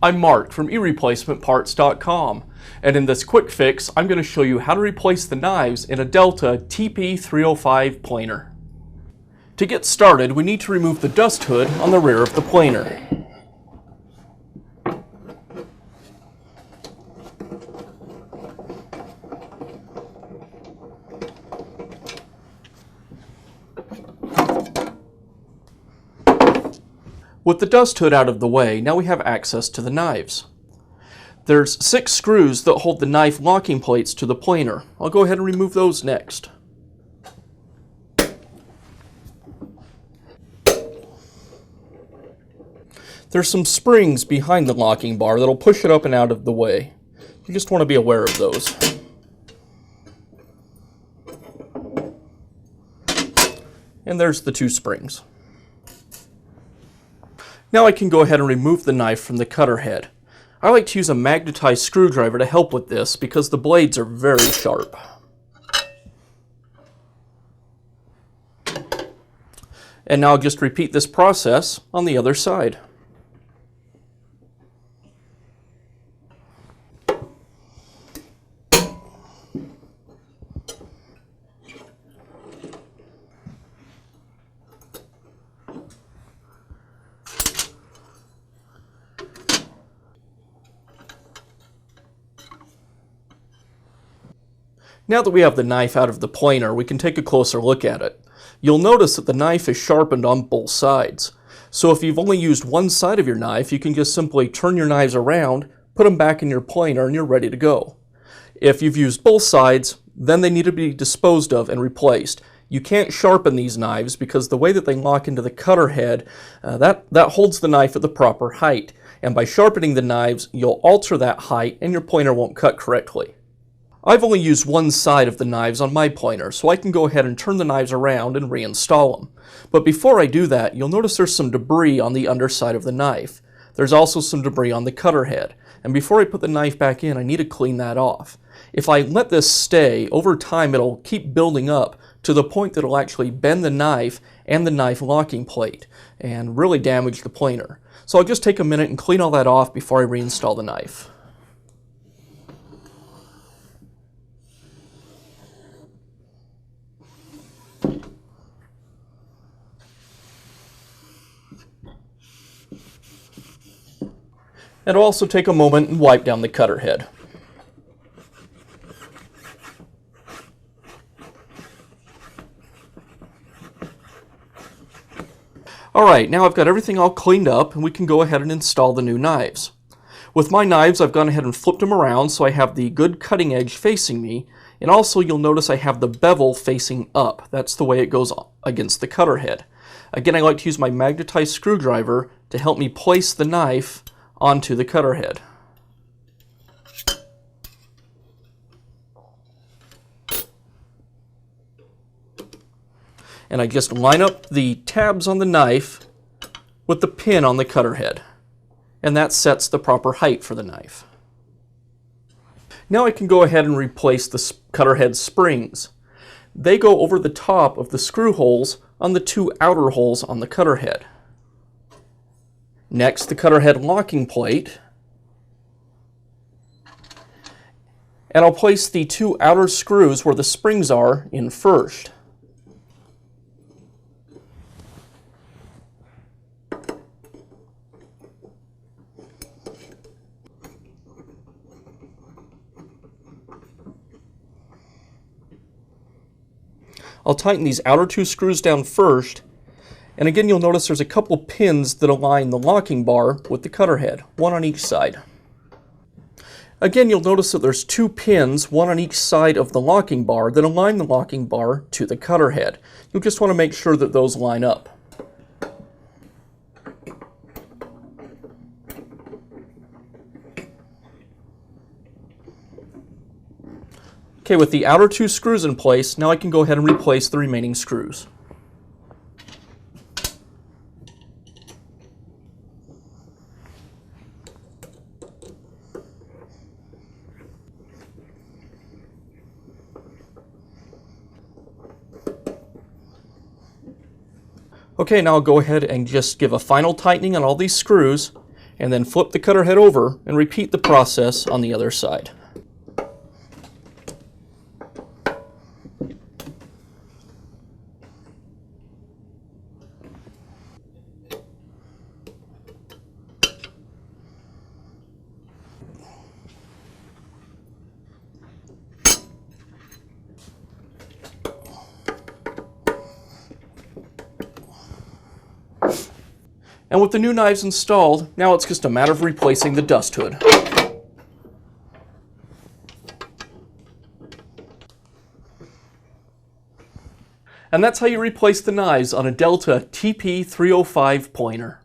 I'm Mark from eReplacementParts.com, and in this quick fix I'm going to show you how to replace the knives in a Delta TP305 planer. To get started, we need to remove the dust hood on the rear of the planer. With the dust hood out of the way, now we have access to the knives. There's 6 screws that hold the knife locking plates to the planer. I'll go ahead and remove those next. There's some springs behind the locking bar that'll push it up and out of the way. You just want to be aware of those. And there's the 2 springs. Now I can go ahead and remove the knife from the cutter head. I like to use a magnetized screwdriver to help with this because the blades are very sharp. And now I'll just repeat this process on the other side. Now that we have the knife out of the planer, we can take a closer look at it. You'll notice that the knife is sharpened on both sides. So if you've only used one side of your knife, you can just simply turn your knives around, put them back in your planer, and you're ready to go. If you've used both sides, then they need to be disposed of and replaced. You can't sharpen these knives because the way that they lock into the cutter head, that holds the knife at the proper height. And by sharpening the knives, you'll alter that height and your planer won't cut correctly. I've only used one side of the knives on my planer, so I can go ahead and turn the knives around and reinstall them. But before I do that, you'll notice there's some debris on the underside of the knife. There's also some debris on the cutter head, and before I put the knife back in, I need to clean that off. If I let this stay, over time it'll keep building up to the point that it'll actually bend the knife and the knife locking plate and really damage the planer. So I'll just take a minute and clean all that off before I reinstall the knife. And I'll also take a moment and wipe down the cutter head. Alright, now I've got everything all cleaned up and we can go ahead and install the new knives. With my knives, I've gone ahead and flipped them around so I have the good cutting edge facing me, and also you'll notice I have the bevel facing up. That's the way it goes against the cutter head. Again, I like to use my magnetized screwdriver to help me place the knife onto the cutter head. And I just line up the tabs on the knife with the pin on the cutter head. And that sets the proper height for the knife. Now I can go ahead and replace the cutter head springs. They go over the top of the screw holes on the 2 outer holes on the cutter head. Next, the cutter head locking plate. And I'll place the 2 outer screws where the springs are in first. I'll tighten these outer 2 screws down first. And again, you'll notice there's a couple pins that align the locking bar with the cutter head, one on each side. Again, you'll notice that there's 2 pins, one on each side of the locking bar, that align the locking bar to the cutter head. You'll just want to make sure that those line up. Okay, with the outer 2 screws in place, now I can go ahead and replace the remaining screws. Okay, now I'll go ahead and just give a final tightening on all these screws, and then flip the cutter head over and repeat the process on the other side. And with the new knives installed, now it's just a matter of replacing the dust hood. And that's how you replace the knives on a Delta TP305 pointer.